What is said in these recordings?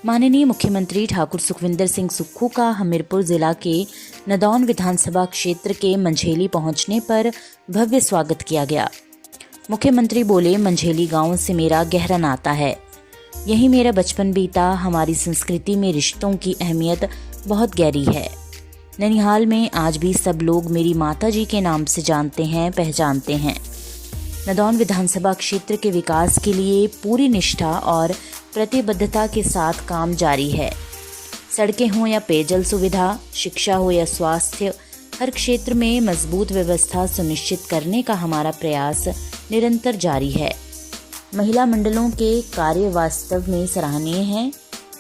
माननीय मुख्यमंत्री ठाकुर सुखविंदर सिंह सुक्खू का हमीरपुर जिला के नदौन विधानसभा क्षेत्र के मंझेली पहुंचने पर भव्य स्वागत किया गया। मुख्यमंत्री बोले, मंझेली गांव से मेरा गहरा नाता है, यही मेरा बचपन बीता। हमारी संस्कृति में रिश्तों की अहमियत बहुत गहरी है। ननिहाल में आज भी सब लोग मेरी माता जी के नाम से जानते हैं, पहचानते हैं। नदौन विधानसभा क्षेत्र के विकास के लिए पूरी निष्ठा और प्रतिबद्धता के साथ काम जारी है। सड़कें हों या पेयजल सुविधा, शिक्षा हो या स्वास्थ्य, हर क्षेत्र में मजबूत व्यवस्था सुनिश्चित करने का हमारा प्रयास निरंतर जारी है। महिला मंडलों के कार्य वास्तव में सराहनीय हैं।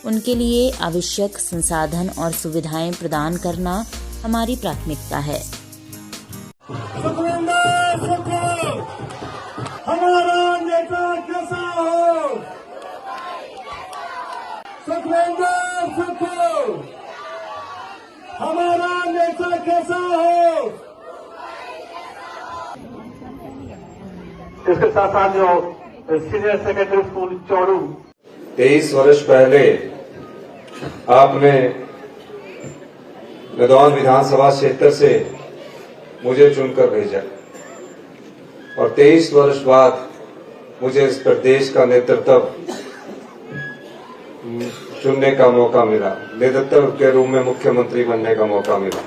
उनके लिए आवश्यक संसाधन और सुविधाएं प्रदान करना हमारी प्राथमिकता है। हमारा नेता कैसा हो? सुखविंदर सुक्खू हमारा नेता कैसा हो? इसके साथ साथ जो सीनियर सेकेंडरी स्कूल चौड़ू 23 वर्ष पहले आपने नदौन विधानसभा क्षेत्र से मुझे चुनकर भेजा और 23 वर्ष बाद मुझे इस प्रदेश का नेतृत्व चुनने का मौका मिला, नेतृत्व के रूप में मुख्यमंत्री बनने का मौका मिला।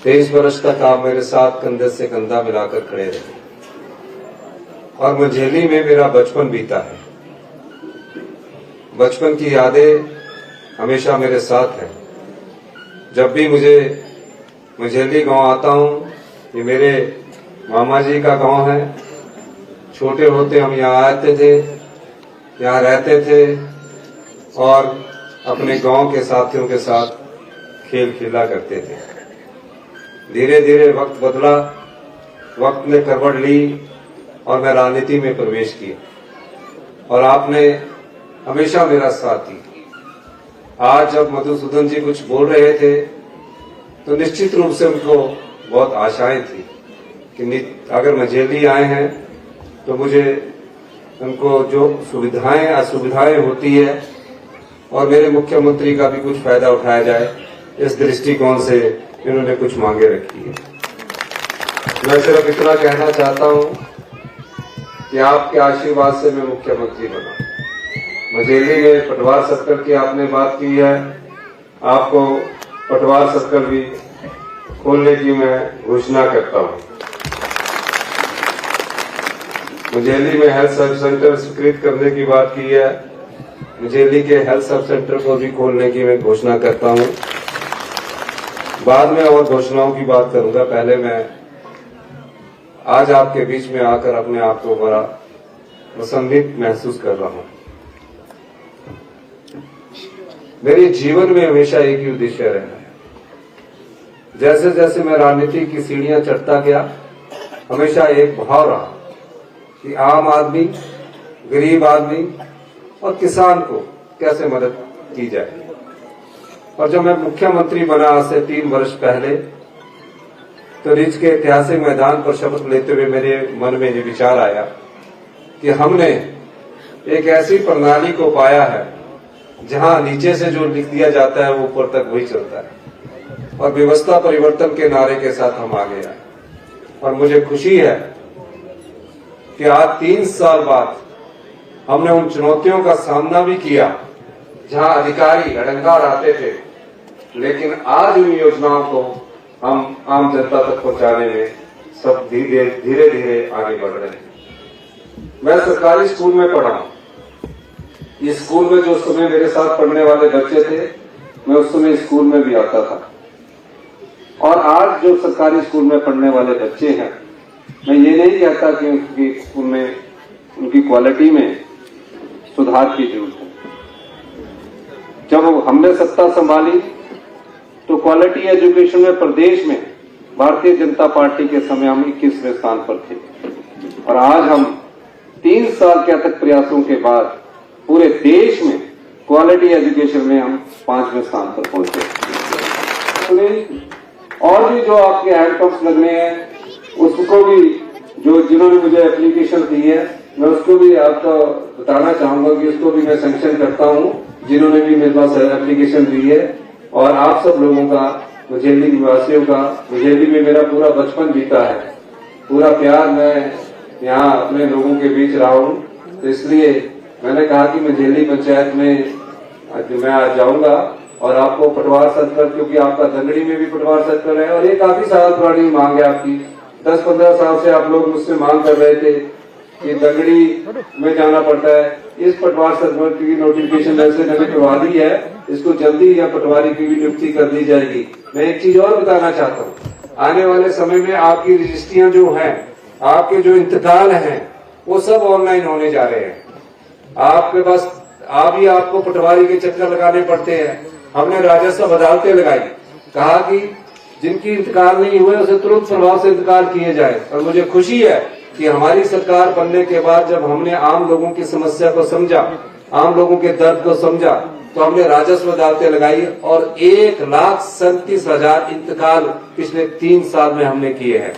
23 वर्ष तक आप मेरे साथ कंधे से कंधा मिलाकर खड़े रहे और मंझेली में मेरा बचपन बीता है। बचपन की यादें हमेशा मेरे साथ हैं। जब भी मुझे मंझेली गांव आता हूं, ये मेरे मामा जी का गांव है। छोटे होते हम यहाँ आते थे, यहाँ रहते थे और अपने गांव के साथियों के साथ खेल खेला करते थे। धीरे धीरे वक्त बदला, वक्त ने करवट ली और मैं राजनीति में प्रवेश किया और आपने हमेशा मेरा साथ दिया। आज जब मधुसूदन जी कुछ बोल रहे थे तो निश्चित रूप से उनको बहुत आशाएं थी कि अगर मंझेली आए हैं तो मुझे उनको जो सुविधाएं असुविधाएं होती है और मेरे मुख्यमंत्री का भी कुछ फायदा उठाया जाए, इस दृष्टिकोण से इन्होंने कुछ मांगे रखी है। मैं सिर्फ इतना कहना चाहता हूं कि आपके आशीर्वाद से मैं मुख्यमंत्री बना। मंझेली में पटवार सर्कल की आपने बात की है, आपको पटवार सर्कल भी खोलने की मैं घोषणा करता हूं। मंझेली में हेल्थ सब सेंटर स्वीकृत करने की बात की है, मंझेली के हेल्थ सब सेंटर को भी खोलने की मैं घोषणा करता हूं। बाद में और घोषणाओं की बात करूंगा, पहले मैं आज आपके बीच में आकर अपने आप को बड़ा प्रसन्नित महसूस कर रहा हूं। मेरे जीवन में हमेशा एक ही उद्देश्य रहा है। जैसे जैसे मैं राजनीति की सीढ़ियां चढ़ता गया, हमेशा एक भाव रहा कि आम आदमी, गरीब आदमी और किसान को कैसे मदद की जाए। और जब मैं मुख्यमंत्री बना आज से 3 वर्ष पहले, तो रिच के ऐतिहासिक मैदान पर शपथ लेते हुए मेरे मन में ये विचार आया कि हमने एक ऐसी प्रणाली को पाया है जहां नीचे से जो लिख दिया जाता है वो ऊपर तक वही चलता है और व्यवस्था परिवर्तन के नारे के साथ हम आगे आए। और मुझे खुशी है कि आज 3 साल बाद हमने उन चुनौतियों का सामना भी किया जहां अधिकारी अड़ंगार आते थे, लेकिन आज उन योजनाओं को हम आम जनता तक पहुंचाने में सब धीरे धीरे आगे बढ़ रहे हैं। मैं सरकारी स्कूल में पढ़ा हूं। इस स्कूल में जो उस समय मेरे साथ पढ़ने वाले बच्चे थे, मैं उस समय स्कूल में भी आता था। और आज जो सरकारी स्कूल में पढ़ने वाले बच्चे हैं, मैं ये नहीं कहता कि उनकी स्कूल में उनकी क्वालिटी में सुधार की जरूरत है। जब हमने सत्ता संभाली तो क्वालिटी एजुकेशन में प्रदेश में भारतीय जनता पार्टी के समय हम 21वें स्थान पर थे और आज हम 3 साल के अथक प्रयासों के बाद पूरे देश में क्वालिटी एजुकेशन में हम 5वें स्थान पर पहुंचे। और भी जो आपके हैंडपंप्स लगने हैं उसको भी जो जिन्होंने मुझे एप्लीकेशन दी है मैं उसको भी आपको बताना चाहूंगा कि उसको भी मैं सैंक्शन करता हूं, जिन्होंने भी मेरे पास एप्लीकेशन दी है। और आप सब लोगों का, मझेली निवासियों का, मझेली में मेरा पूरा बचपन बीता है, पूरा प्यार मैं यहाँ अपने लोगों के बीच रहा हूँ, तो इसलिए मैंने कहा कि मझेली पंचायत में मैं आज जाऊंगा और आपको पटवार सर्कल, क्योंकि आपका दंगड़ी में भी पटवार सर्कल है और ये काफी साल पुरानी मांग है आपकी। 10-15 साल से आप लोग मुझसे मांग कर रहे थे कि दंगड़ी में जाना पड़ता है। इस पटवार सर्कल की नोटिफिकेशन वैसे मैंने करवा दी है, इसको जल्दी या पटवारी की भी नियुक्ति कर दी जाएगी। मैं एक चीज और बताना चाहता हूँ, आने वाले समय में आपकी रजिस्ट्रियां जो हैं, आपके जो इंतकाल हैं, वो सब ऑनलाइन होने जा रहे हैं। आपके पास आपको पटवारी के चक्कर लगाने पड़ते हैं। हमने राजस्व अदालतें लगाई, कहा कि जिनकी इंतकाल नहीं हुए उसे तुरंत प्रभाव से इंतकाल किए जाए। और मुझे खुशी है कि हमारी सरकार बनने के बाद जब हमने आम लोगों की समस्या को समझा, आम लोगों के दर्द को समझा, तो हमने राजस्व अदालतें लगाई और 1,37,000 इंतकाल पिछले 3 साल में हमने किए हैं।